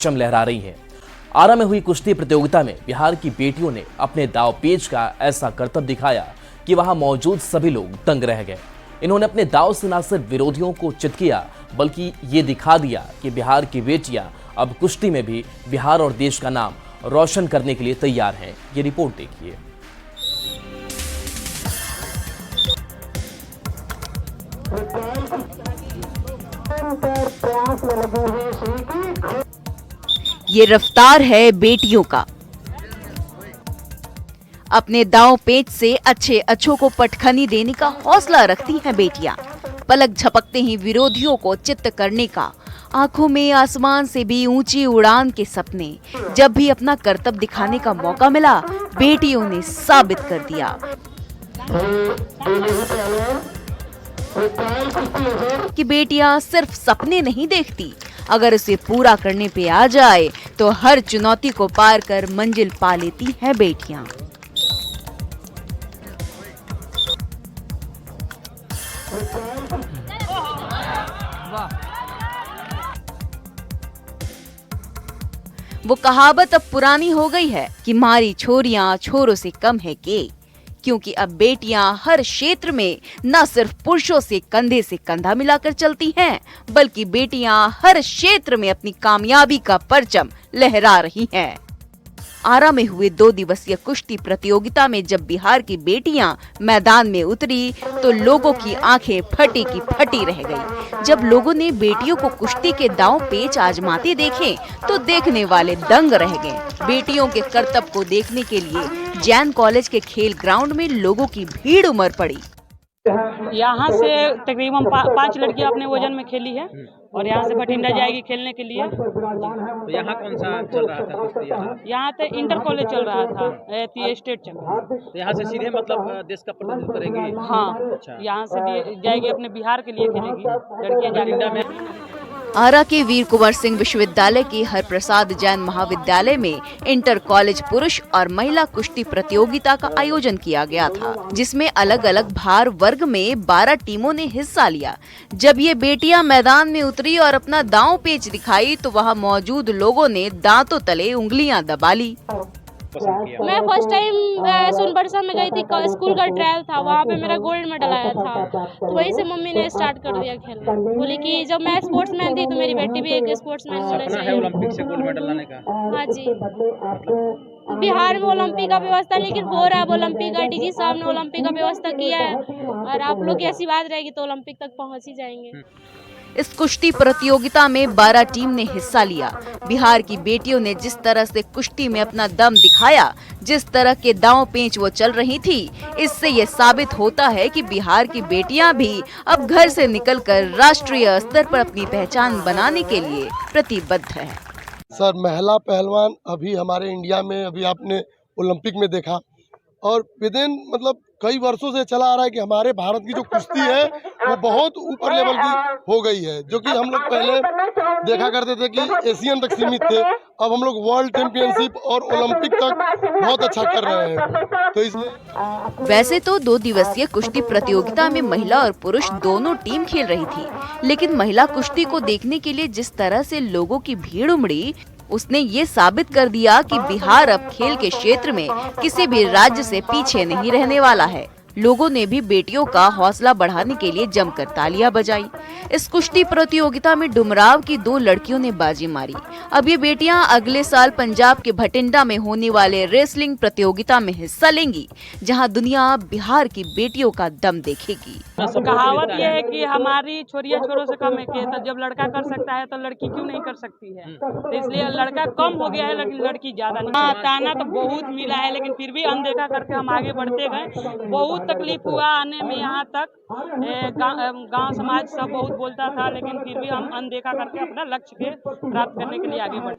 परचम लहरा रही है। आरा में हुई कुश्ती प्रतियोगिता में बिहार की बेटियों ने अपने दाव पेच का ऐसा करतब दिखाया कि वहां मौजूद सभी लोग दंग रह गए। इन्होंने अपने दाव से न सिर्फ विरोधियों को चित किया बल्कि ये दिखा दिया कि बिहार की बेटियां अब कुश्ती में भी बिहार और देश का नाम रोशन करने के लिए तैयार हैं। ये रिपोर्ट देखिए। ये रफ्तार है बेटियों का। अपने दांव पेच से अच्छे अच्छों को पटखनी देने का हौसला रखती हैं बेटियां। पलक झपकते ही विरोधियों को चित्त करने का, आंखों में आसमान से भी ऊंची उड़ान के सपने। जब भी अपना करतब दिखाने का मौका मिला, बेटियों ने साबित कर दिया कि बेटियां सिर्फ सपने नहीं देखती, अगर उसे पूरा करने पे आ जाए तो हर चुनौती को पार कर मंजिल पा लेती हैं बेटियां। वो कहावत अब पुरानी हो गई है कि मारी छोरियां छोरों से कम है के, क्योंकि अब बेटियां हर क्षेत्र में न सिर्फ पुरुषों से कंधा मिलाकर चलती हैं, बल्कि बेटियां हर क्षेत्र में अपनी कामयाबी का परचम लहरा रही हैं। आरा में हुए 2 दिवसीय कुश्ती प्रतियोगिता में जब बिहार की बेटियां मैदान में उतरी तो लोगों की आंखें फटी की फटी रह गई। जब लोगों ने बेटियों को कुश्ती के दांव पेच आजमाते देखे तो देखने वाले दंग रह गए। बेटियों के करतब को देखने के लिए जैन कॉलेज के खेल ग्राउंड में लोगों की भीड़ उमड़ पड़ी। यहाँ से तकरीबन 5 लड़कियां अपने वजन में खेली है और यहाँ से भटिंडा जाएगी खेलने के लिए। तो यहाँ कौन सा चल रहा था कुश्ती? यहाँ तो इंटर कॉलेज चल रहा था, स्टेट चल रहा था। तो यहाँ से सीधे मतलब देश का प्रतिनिधित्व करेगी? हाँ, अच्छा। यहाँ से जाएगी अपने बिहार के लिए खेलेगी लड़कियाँ भटिंडा में। आरा के वीर कुंवर सिंह विश्वविद्यालय के हरप्रसाद जैन महाविद्यालय में इंटर कॉलेज पुरुष और महिला कुश्ती प्रतियोगिता का आयोजन किया गया था, जिसमें अलग अलग भार वर्ग में 12 टीमों ने हिस्सा लिया। जब ये बेटियां मैदान में उतरी और अपना दांव पेच दिखाई तो वहां मौजूद लोगों ने दांतों तले उंगलियां दबा ली। मैं फर्स्ट टाइम सोनबरसा में गई थी, स्कूल का ट्रायल था, वहाँ पे मेरा गोल्ड मेडल आया था। तो वहीं से मम्मी ने स्टार्ट कर दिया खेलना। बोली कि जब मैं स्पोर्ट्समैन थी तो मेरी बेटी भी एक स्पोर्ट्समैन होना चाहिए। ओलंपिक से गोल्ड मेडल लाने का? हाँ जी, बिहार में ओलंपिक का व्यवस्था लेकिन हो रहा है। ओलंपिक का डीजी साहब ने ओलंपिक का व्यवस्था किया है और आप लोग की आशीर्वाद रहेगी तो ओलंपिक तक पहुँच ही जाएंगे। इस कुश्ती प्रतियोगिता में 12 टीम ने हिस्सा लिया। बिहार की बेटियों ने जिस तरह से कुश्ती में अपना दम दिखाया, जिस तरह के दांव पेंच वो चल रही थी, इससे ये साबित होता है कि बिहार की बेटियां भी अब घर से निकलकर राष्ट्रीय स्तर पर अपनी पहचान बनाने के लिए प्रतिबद्ध है। सर, महिला पहलवान अभी हमारे इंडिया में अभी आपने ओलंपिक में देखा और विदिन मतलब कई वर्षों से चला आ रहा है कि हमारे भारत की जो कुश्ती है वो बहुत ऊपर लेवल की हो गई है। जो कि हम लोग पहले देखा करते थे कि एशियन तक सीमित थे, अब हम लोग वर्ल्ड चैंपियनशिप और ओलंपिक तक बहुत अच्छा कर रहे हैं। तो इसलिए वैसे तो 2 दिवसीय कुश्ती प्रतियोगिता में महिला और पुरुष दोनों टीम खेल रही थी, लेकिन महिला कुश्ती को देखने के लिए जिस तरह से लोगों की भीड़ उमड़ी, उसने ये साबित कर दिया कि बिहार अब खेल के क्षेत्र में किसी भी राज्य से पीछे नहीं रहने वाला है। लोगों ने भी बेटियों का हौसला बढ़ाने के लिए जमकर तालियां बजाई। इस कुश्ती प्रतियोगिता में डुमराव की 2 लड़कियों ने बाजी मारी। अब ये बेटियां अगले साल पंजाब के भटिंडा में होने वाले रेसलिंग प्रतियोगिता में हिस्सा लेंगी, जहां दुनिया बिहार की बेटियों का दम देखेगी। कहावत ये है कि हमारी छोरियां छोरों से कम है के, तो जब लड़का कर सकता है तो लड़की क्यों नहीं कर सकती है। तो इसलिए लड़का कम हो गया है लेकिन लड़की ज्यादा नहीं। हाँ, ताना तो बहुत मिला है लेकिन फिर भी अनदेखा करके हम आगे बढ़ते गए। बहुत तकलीफ हुआ आने में, यहाँ तक गांव समाज सब बहुत बोलता था, लेकिन फिर भी हम अनदेखा करके अपना लक्ष्य के प्राप्त करने के लिए आगे बढ़े।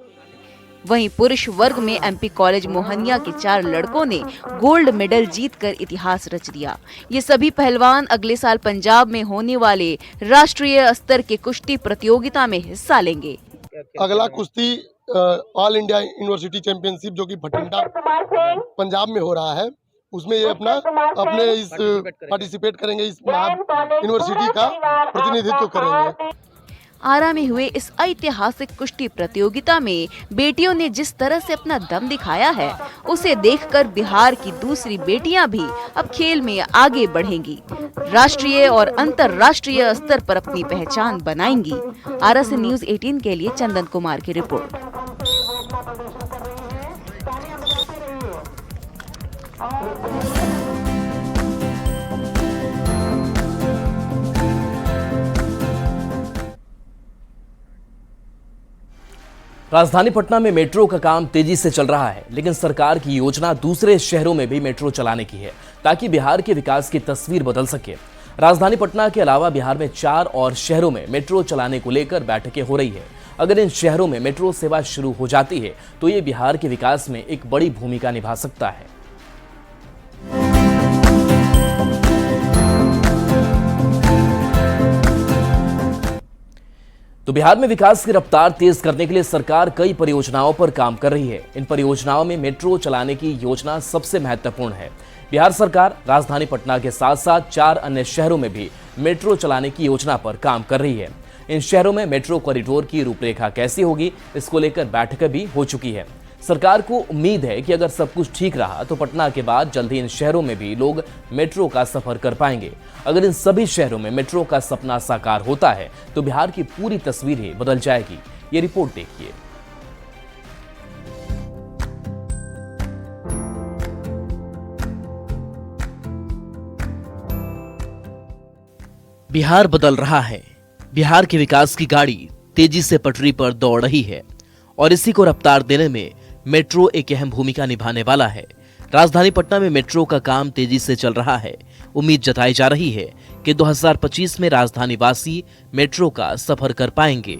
वहीं पुरुष वर्ग में एमपी कॉलेज मोहनिया के 4 लड़कों ने गोल्ड मेडल जीतकर इतिहास रच दिया। ये सभी पहलवान अगले साल पंजाब में होने वाले राष्ट्रीय स्तर के कुश्ती प्रतियोगिता में हिस्सा लेंगे। अगला कुश्ती ऑल इंडिया यूनिवर्सिटी चैंपियनशिप जो कि भटिंडा पंजाब में हो रहा है, उसमें ये अपने पार्टिसिपेट करेंगे, इस यूनिवर्सिटी का प्रतिनिधित्व करेंगे। आरा में हुए इस ऐतिहासिक कुश्ती प्रतियोगिता में बेटियों ने जिस तरह से अपना दम दिखाया है, उसे देखकर बिहार की दूसरी बेटियां भी अब खेल में आगे बढ़ेंगी, राष्ट्रीय और अंतर्राष्ट्रीय स्तर पर अपनी पहचान बनाएंगी। आरा से न्यूज़ 18 के लिए चंदन कुमार की रिपोर्ट। राजधानी पटना में मेट्रो का काम तेजी से चल रहा है, लेकिन सरकार की योजना दूसरे शहरों में भी मेट्रो चलाने की है ताकि बिहार के विकास की तस्वीर बदल सके। राजधानी पटना के अलावा बिहार में 4 और शहरों में मेट्रो चलाने को लेकर बैठकें हो रही है। अगर इन शहरों में मेट्रो सेवा शुरू हो जाती है तो ये बिहार के विकास में एक बड़ी भूमिका निभा सकता है। तो बिहार में विकास की रफ्तार तेज करने के लिए सरकार कई परियोजनाओं पर काम कर रही है। इन परियोजनाओं में मेट्रो चलाने की योजना सबसे महत्वपूर्ण है। बिहार सरकार राजधानी पटना के साथ साथ 4 अन्य शहरों में भी मेट्रो चलाने की योजना पर काम कर रही है। इन शहरों में मेट्रो कॉरिडोर की रूपरेखा कैसी होगी, इसको लेकर बैठकें भी हो चुकी है। सरकार को उम्मीद है कि अगर सब कुछ ठीक रहा तो पटना के बाद जल्द ही इन शहरों में भी लोग मेट्रो का सफर कर पाएंगे। अगर इन सभी शहरों में मेट्रो का सपना साकार होता है तो बिहार की पूरी तस्वीर ही बदल जाएगी। ये रिपोर्ट देखिए। बिहार बदल रहा है। बिहार के विकास की गाड़ी तेजी से पटरी पर दौड़ रही है और इसी को रफ्तार देने में मेट्रो एक अहम भूमिका निभाने वाला है। राजधानी पटना में मेट्रो का काम तेजी से चल रहा है। उम्मीद जताई जा रही है कि 2025 में राजधानी वासी मेट्रो का सफर कर पाएंगे।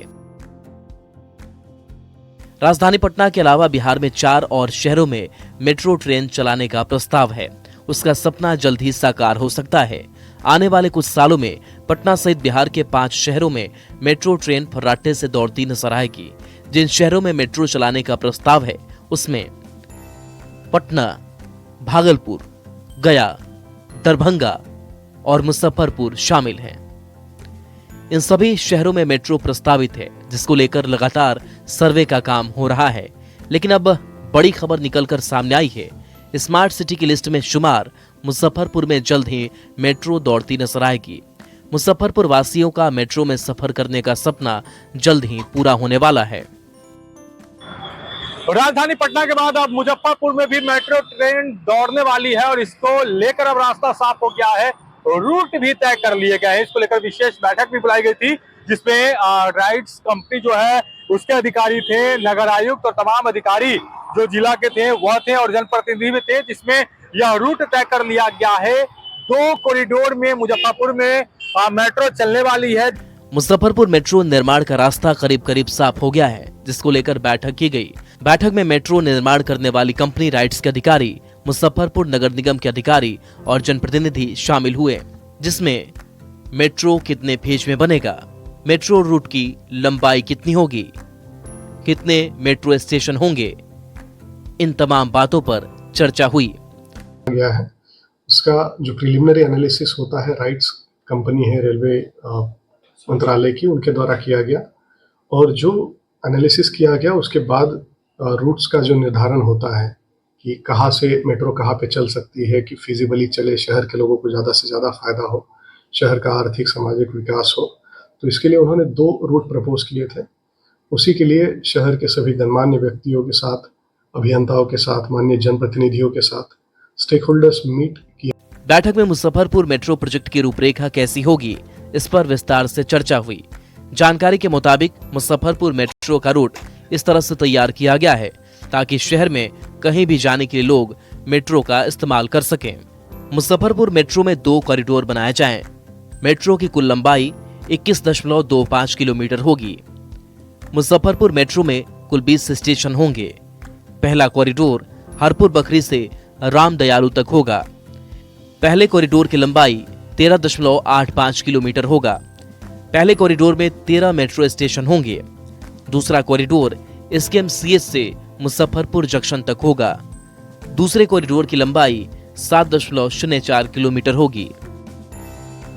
राजधानी पटना के अलावा बिहार में 4 और शहरों में मेट्रो ट्रेन चलाने का प्रस्ताव है। उसका सपना जल्द ही साकार हो सकता है। आने वाले कुछ सालों में पटना सहित बिहार के 5 शहरों में मेट्रो ट्रेन फर्राटे से दौड़ती नजर आएगी। जिन शहरों में मेट्रो चलाने का प्रस्ताव है उसमें पटना, भागलपुर, गया, दरभंगा और मुजफ्फरपुर शामिल हैं। इन सभी शहरों में मेट्रो प्रस्तावित है, जिसको लेकर लगातार सर्वे का काम हो रहा है। लेकिन अब बड़ी खबर निकलकर सामने आई है। स्मार्ट सिटी की लिस्ट में शुमार मुजफ्फरपुर में जल्द ही मेट्रो दौड़ती नजर आएगी। मुजफ्फरपुर वासियों का मेट्रो में सफर करने का सपना जल्द ही पूरा होने वाला है। राजधानी पटना के बाद अब मुजफ्फरपुर में भी मेट्रो ट्रेन दौड़ने वाली है और इसको लेकर अब रास्ता साफ हो गया है, रूट भी तय कर लिए गए हैं। इसको लेकर विशेष बैठक भी बुलाई गई थी, जिसमें राइट्स कंपनी जो है उसके अधिकारी थे, नगर आयुक्त और तमाम अधिकारी जो जिला के थे वह थे और जनप्रतिनिधि भी थे, जिसमें यह रूट तय कर लिया गया है। 2 कॉरिडोर में मुजफ्फरपुर में मेट्रो चलने वाली है। मुजफ्फरपुर मेट्रो निर्माण का रास्ता करीब करीब साफ हो गया है, जिसको लेकर बैठक की गई। बैठक में मेट्रो निर्माण करने वाली कंपनी राइट्स के अधिकारी, मुजफ्फरपुर नगर निगम के अधिकारी और जनप्रतिनिधि शामिल हुए, जिसमें मेट्रो कितने फेज में बनेगा, मेट्रो रूट की लंबाई कितनी होगी, कितने मेट्रो स्टेशन होंगे, इन तमाम बातों पर चर्चा हुई। गया है उसका जो प्रिलिमिनरी एनालिसिस होता है, राइट्स कंपनी है रेलवे मंत्रालय की, उनके द्वारा किया गया और जो एनालिसिस किया गया उसके बाद रूट्स का जो निर्धारण होता है कि कहाँ से मेट्रो कहाँ पे चल सकती है कि फिजिबली चले, शहर के लोगों को ज़्यादा से ज़्यादा फायदा हो, शहर का आर्थिक सामाजिक विकास हो। तो इसके लिए उन्होंने 2 रूट प्रपोज किए थे। उसी के लिए शहर के सभी गणमान्य व्यक्तियों के साथ, अभियंताओं के साथ, माननीय जनप्रतिनिधियों के साथ स्टेक होल्डर्स मीट किया। बैठक में मुजफ्फरपुर मेट्रो प्रोजेक्ट की रूपरेखा कैसी होगी, इस पर विस्तार से चर्चा हुई। जानकारी के मुताबिक मुजफ्फरपुर मेट्रो का रूट इस तरह से तैयार किया गया है ताकि शहर में कहीं भी जाने के लिए लोग मेट्रो का इस्तेमाल कर सकें। मुजफ्फरपुर मेट्रो में 2 कॉरिडोर बनाए जाएं। मेट्रो की कुल लंबाई 21.25 किलोमीटर होगी। मुजफ्फरपुर मेट्रो में कुल 20 स्टेशन होंगे। पहला कॉरिडोर हरपुर बखरी से राम दयालु तक होगा। पहले कॉरिडोर की लंबाई 13.85 किलोमीटर होगा। पहले कॉरिडोर में 13 मेट्रो स्टेशन होंगे। दूसरा कॉरिडोर एसकेएमसीएच से मुजफ्फरपुर जंक्शन तक होगा। दूसरे कॉरिडोर की लंबाई 7.04 किलोमीटर होगी।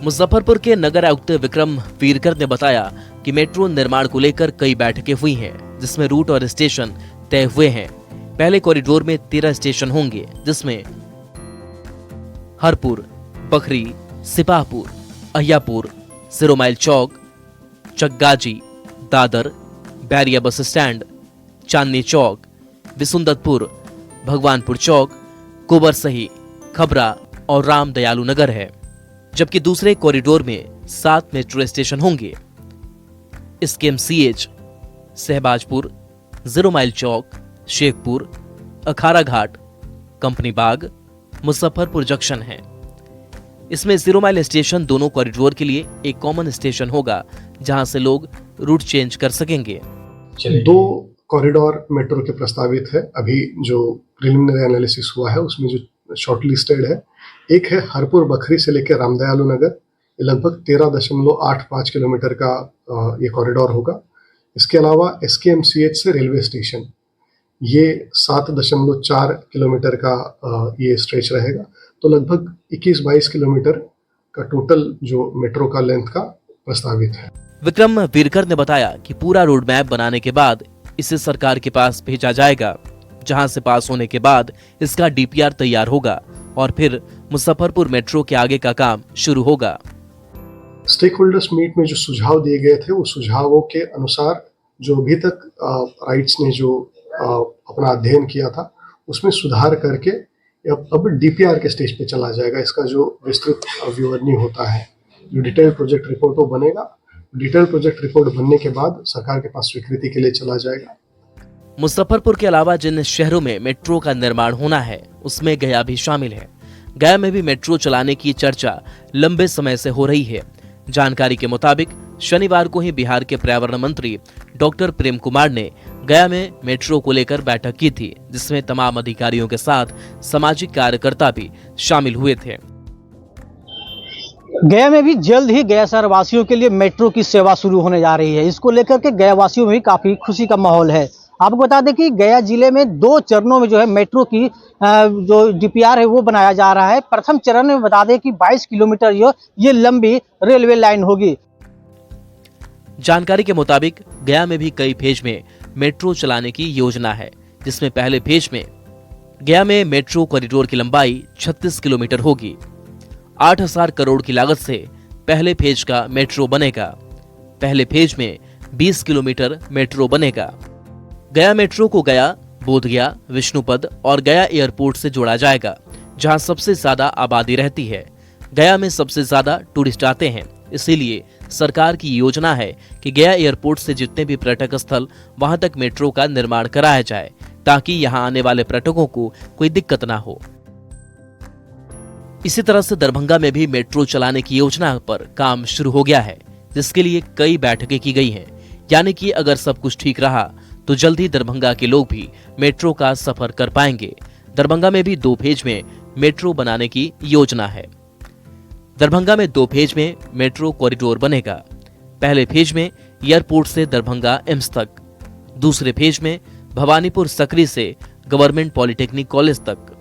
मुजफ्फरपुर के नगर आयुक्त विक्रम वीरकर ने बताया कि मेट्रो निर्माण को लेकर कई बैठकें हुई हैं, जिसमें रूट और स्टेशन तय हुए हैं। पहले कॉरिडोर में 13 स्टेशन होंगे, जिसमें हरपुर, बखरी, सिपाहपुर, अहियापुर, सिरोमाइल चौक, चकगाजी, दादर, बैरिया बस स्टैंड, चांदनी चौक, विसुंदतपुर, भगवानपुर चौक, कुबरसही, खबरा और राम दयालु नगर है। जबकि दूसरे कॉरिडोर में 7 मेट्रो स्टेशन होंगे। SKMCH, सहबाजपुर, 0 माइल चौक, शेखपुर, अखारा घाट, कंपनी बाग, मुजफ्फरपुर जंक्शन है। इसमें 0 माइल स्टेशन दोनों कॉरिडोर के लिए एक कॉमन स्टेशन होगा, जहां से लोग रूट चेंज कर सकेंगे। 2 कॉरिडोर मेट्रो के प्रस्तावित है। अभी जो प्रिलिमिनरी एनालिसिस हुआ है उसमें जो शॉर्टलिस्टेड है, एक है हरपुर बखरी से लेकर रामदयालु नगर, लगभग 13.85 किलोमीटर का ये कॉरिडोर होगा। इसके अलावा SKMCH से रेलवे स्टेशन, ये 7.4 किलोमीटर का ये स्ट्रेच रहेगा। तो लगभग 21-22 किलोमीटर का टोटल जो मेट्रो का लेंथ का प्रस्तावित है। विक्रम वीरकर ने बताया कि पूरा रोड मैप बनाने के बाद इसे सरकार के पास भेजा जाएगा, जहां से पास होने के बाद इसका DPR तैयार होगा और फिर मुजफ्फरपुर मेट्रो के आगे का काम शुरू होगा। स्टेक होल्डर्स मीट में जो सुझाव दिए गए थे, वो सुझावों के अनुसार जो अभी तक राइट्स ने जो अपना अध्ययन किया था उसमें सुधार करके अब DPR के स्टेज पे चला जाएगा। इसका जो विस्तृत विवरणी होता है, जो डिटेल प्रोजेक्ट रिपोर्ट वो बनेगा। डिटेल प्रोजेक्ट रिपोर्ट बनने के बाद सरकार के पास स्वीकृति के लिए चला जाएगा। मुजफ्फरपुर के अलावा जिन शहरों में मेट्रो का निर्माण होना है, उसमें गया भी शामिल है। गया में भी मेट्रो चलाने की चर्चा लंबे समय से हो रही है। जानकारी के मुताबिक शनिवार को ही बिहार के पर्यावरण मंत्री डॉक्टर प्रेम कुमार ने गया में मेट्रो को लेकर बैठक की थी, जिसमें तमाम अधिकारियों के साथ सामाजिक कार्यकर्ता भी शामिल हुए थे। गया में भी जल्द ही गया शहर वासियों के लिए मेट्रो की सेवा शुरू होने जा रही है। इसको लेकर के गया वासियों में भी काफी खुशी का माहौल है। आपको बता दें कि गया जिले में 2 चरणों में जो है मेट्रो की जो DPR है वो बनाया जा रहा है। प्रथम चरण में बता दें कि 22 किलोमीटर ये लंबी रेलवे लाइन होगी। जानकारी के मुताबिक गया में भी कई फेज में मेट्रो चलाने की योजना है, जिसमें पहले फेज में गया में मेट्रो कॉरिडोर की लंबाई 36 किलोमीटर होगी। 8,000 करोड़ की लागत से पहले फेज का मेट्रो बनेगा। पहले फेज में 20 किलोमीटर मेट्रो बनेगा। गया मेट्रो को गया, बोधगया, विष्णुपद और गया एयरपोर्ट से जोड़ा जाएगा, जहां सबसे ज्यादा आबादी रहती है। गया में सबसे ज्यादा टूरिस्ट आते हैं, इसीलिए सरकार की योजना है कि गया एयरपोर्ट से जितने भी पर्यटक स्थल वहां तक मेट्रो का निर्माण कराया जाए, ताकि यहां आने वाले पर्यटकों को कोई दिक्कत ना हो। इसी तरह से दरभंगा में भी मेट्रो चलाने की योजना पर काम शुरू हो गया है, जिसके लिए कई बैठकें की गई हैं। यानी कि अगर सब कुछ ठीक रहा तो जल्द ही दरभंगा के लोग भी मेट्रो का सफर कर पाएंगे। दरभंगा में भी 2 फेज में मेट्रो बनाने की योजना है। दरभंगा में 2 फेज में मेट्रो कॉरिडोर बनेगा। पहले फेज में एयरपोर्ट से दरभंगा एम्स तक, दूसरे फेज में भवानीपुर सकरी से गवर्नमेंट पॉलिटेक्निक कॉलेज तक।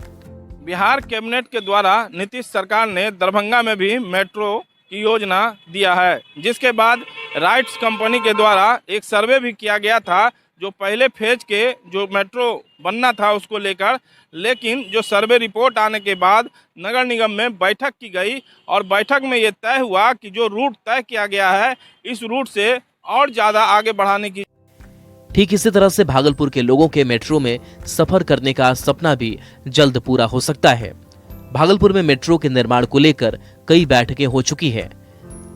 बिहार कैबिनेट के द्वारा नीतीश सरकार ने दरभंगा में भी मेट्रो की योजना दिया है, जिसके बाद राइट्स कंपनी के द्वारा एक सर्वे भी किया गया था जो पहले फेज के जो मेट्रो बनना था उसको लेकर। लेकिन जो सर्वे रिपोर्ट आने के बाद नगर निगम में बैठक की गई और बैठक में ये तय हुआ कि जो रूट तय किया गया है इस रूट से और ज़्यादा आगे बढ़ाने की। ठीक इसी तरह से भागलपुर के लोगों के मेट्रो में सफर करने का सपना भी जल्द पूरा हो सकता है। भागलपुर में मेट्रो के निर्माण को लेकर कई बैठकें हो चुकी है।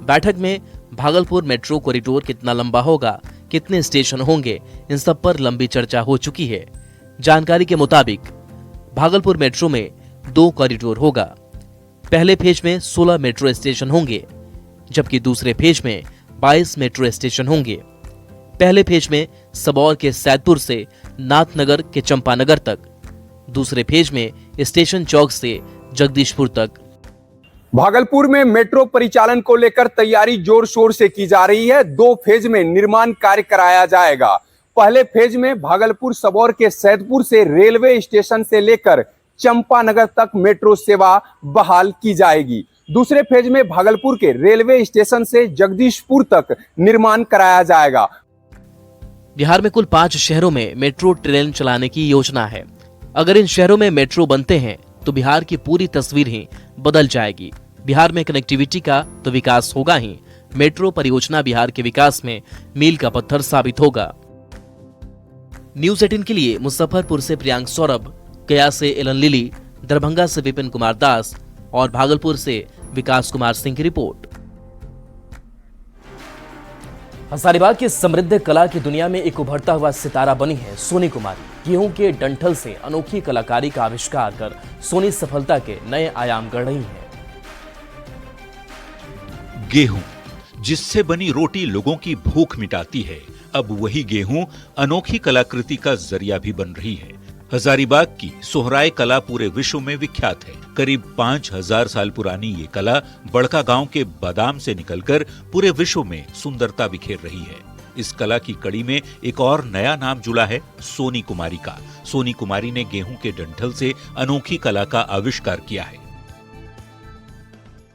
बैठक में भागलपुर मेट्रो कॉरिडोर कितना लंबा होगा, कितने स्टेशन होंगे, इन सब पर लंबी चर्चा हो चुकी है। जानकारी के मुताबिक भागलपुर मेट्रो में 2 कॉरिडोर होगा। पहले फेज में 16 मेट्रो स्टेशन होंगे, जबकि दूसरे फेज में 22 मेट्रो स्टेशन होंगे। पहले फेज में सबौर के सैदपुर से नाथनगर के चंपानगर तक, दूसरे फेज में स्टेशन चौक से जगदीशपुर तक। भागलपुर में मेट्रो परिचालन को लेकर तैयारी जोर शोर से की जा रही है। 2 फेज में निर्माण कार्य कराया जाएगा। पहले फेज में भागलपुर सबौर के सैदपुर से रेलवे स्टेशन से लेकर चंपानगर तक मेट्रो सेवा बहाल की जाएगी। दूसरे फेज में भागलपुर के रेलवे स्टेशन से जगदीशपुर तक निर्माण कराया जाएगा। बिहार में कुल 5 शहरों में मेट्रो ट्रेन चलाने की योजना है। अगर इन शहरों में मेट्रो बनते हैं तो बिहार की पूरी तस्वीर ही बदल जाएगी। बिहार में कनेक्टिविटी का तो विकास होगा ही, मेट्रो परियोजना बिहार के विकास में मील का पत्थर साबित होगा। न्यूज 18 के लिए मुजफ्फरपुर से प्रियांक सौरभ, गया से एलन लिली, दरभंगा से विपिन कुमार दास और भागलपुर से विकास कुमार सिंह की रिपोर्ट। हजारीबाग की समृद्ध कला की दुनिया में एक उभरता हुआ सितारा बनी है सोनी कुमारी। गेहूं के डंठल से अनोखी कलाकारी का आविष्कार कर सोनी सफलता के नए आयाम गढ़ रही है। गेहूं, जिससे बनी रोटी लोगों की भूख मिटाती है, अब वही गेहूं अनोखी कलाकृति का जरिया भी बन रही है। हजारीबाग की सोहराय कला पूरे विश्व में विख्यात है। करीब 5000 साल पुरानी ये कला बड़का गांव के बादाम से निकलकर पूरे विश्व में सुंदरता बिखेर रही है। इस कला की कड़ी में एक और नया नाम जुड़ा है, सोनी कुमारी का। सोनी कुमारी ने गेहूं के डंठल से अनोखी कला का आविष्कार किया है।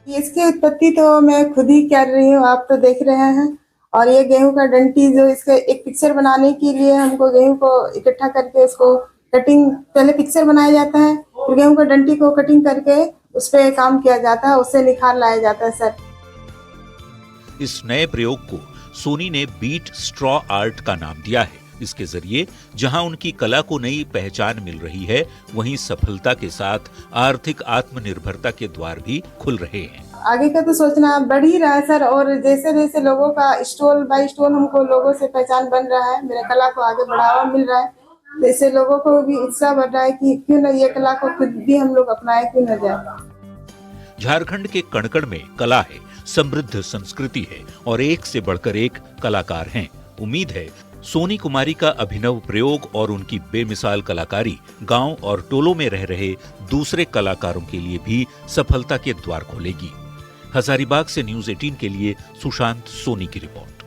इसकी उत्पत्ति तो मैं खुद ही कर रही हूँ, आप तो देख रहे हैं। और ये गेहूं का डंटी जो इसके एक पिक्चर बनाने के लिए हमको गेहूं को इकट्ठा करके उसको कटिंग, पहले पिक्चर बनाया जाता है, फिर गेहूं का डंटी को कटिंग करके उस पे काम किया जाता है, उससे निखार लाया जाता है। सर, इस नए प्रयोग को सोनी ने बीट स्ट्रॉ आर्ट का नाम दिया है। इसके जरिए जहां उनकी कला को नई पहचान मिल रही है, वहीं सफलता के साथ आर्थिक आत्मनिर्भरता के द्वार भी खुल रहे हैं। आगे का तो सोचना बढ़ ही रहा है सर, और जैसे जैसे लोगों का स्टॉल बाय स्टॉल हमको लोगों से पहचान बन रहा है, मेरा कला को आगे बढ़ावा मिल रहा है, जैसे लोगों को भी उत्साह बढ़ रहा है कि क्यों न ये कला को खुद भी हम लोग अपनाए, क्यों न जाए। झारखंड के कण-कण में कला है, समृद्ध संस्कृति है और एक से बढ़कर एक कलाकार हैं। उम्मीद है सोनी कुमारी का अभिनव प्रयोग और उनकी बेमिसाल कलाकारी गांव और टोलों में रह रहे दूसरे कलाकारों के लिए भी सफलता के द्वार खोलेगी। हजारीबाग से न्यूज 18 के लिए सुशांत सोनी की रिपोर्ट।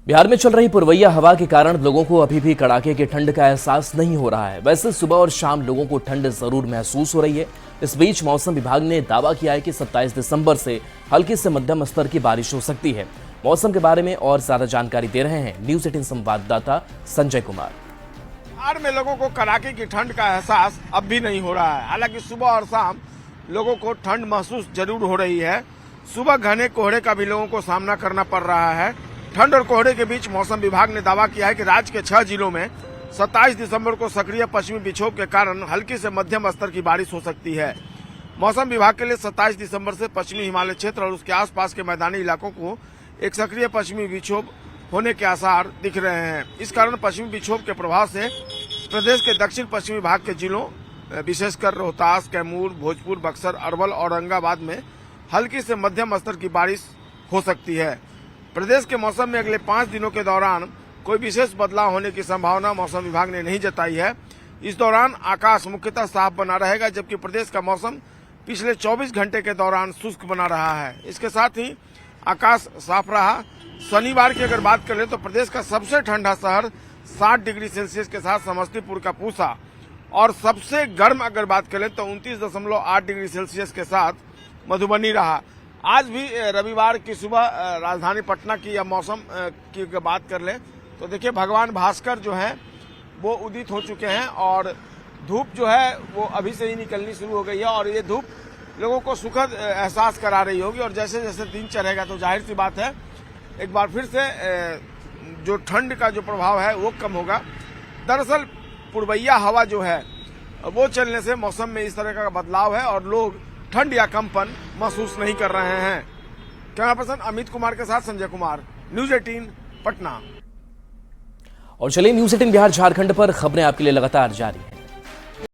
बिहार में चल रही पुरवैया हवा के कारण लोगों को अभी भी कड़ाके की ठंड का एहसास नहीं हो रहा है। वैसे सुबह और शाम लोगों को ठंड जरूर महसूस हो रही है। इस बीच मौसम विभाग ने दावा किया है कि 27 दिसंबर से हल्की से मध्यम स्तर की बारिश हो सकती है। मौसम के बारे में और ज्यादा जानकारी दे रहे हैं न्यूज 18 संवाददाता संजय कुमार। बिहार में लोगों को कड़ाके की ठंड का एहसास अब भी नहीं हो रहा है। हालांकि सुबह और शाम लोगों को ठंड महसूस जरूर हो रही है। सुबह घने कोहरे का भी लोगों को सामना करना पड़ रहा है। ठंड और कोहरे के बीच मौसम विभाग ने दावा किया है कि राज्य के 6 जिलों में 27 दिसंबर को सक्रिय पश्चिमी विक्षोभ के कारण हल्की से मध्यम स्तर की बारिश हो सकती है। मौसम विभाग के लिए 27 दिसंबर से पश्चिमी हिमालय क्षेत्र और उसके आसपास के मैदानी इलाकों को एक सक्रिय पश्चिमी विक्षोभ होने के आसार दिख रहे हैं। इस कारण पश्चिमी विक्षोभ के प्रभाव से प्रदेश के दक्षिण पश्चिमी भाग के जिलों विशेषकर रोहतास, कैमूर, भोजपुर, बक्सर, अरवल और औरंगाबाद में हल्की से मध्यम स्तर की बारिश हो सकती है। प्रदेश के मौसम में अगले 5 दिनों के दौरान कोई विशेष बदलाव होने की संभावना मौसम विभाग ने नहीं जताई है। इस दौरान आकाश मुख्यतः साफ बना रहेगा, जबकि प्रदेश का मौसम पिछले 24 घंटे के दौरान शुष्क बना रहा है। इसके साथ ही आकाश साफ रहा। शनिवार की अगर बात करें तो प्रदेश का सबसे ठंडा शहर 60 डिग्री सेल्सियस के साथ समस्तीपुर का पूसा, और सबसे गर्म अगर बात करें तो 29.8 डिग्री सेल्सियस के साथ मधुबनी रहा। आज भी रविवार की सुबह राजधानी पटना की या मौसम की बात कर लें तो देखिए भगवान भास्कर जो हैं वो उदित हो चुके हैं और धूप जो है वो अभी से ही निकलनी शुरू हो गई है और ये धूप लोगों को सुखद एहसास करा रही होगी। और जैसे जैसे दिन चढ़ेगा तो जाहिर सी बात है एक बार फिर से जो ठंड का जो प्रभाव है वो कम होगा। दरअसल पुरवैया हवा जो है वो चलने से मौसम में इस तरह का बदलाव है और लोग ठंड या कंपन महसूस नहीं कर रहे हैं। कैमरा पर्सन अमित कुमार के साथ संजय कुमार, न्यूज 18 पटना। और चलिए न्यूज 18 बिहार झारखंड पर खबरें आपके लिए लगातार जारी है।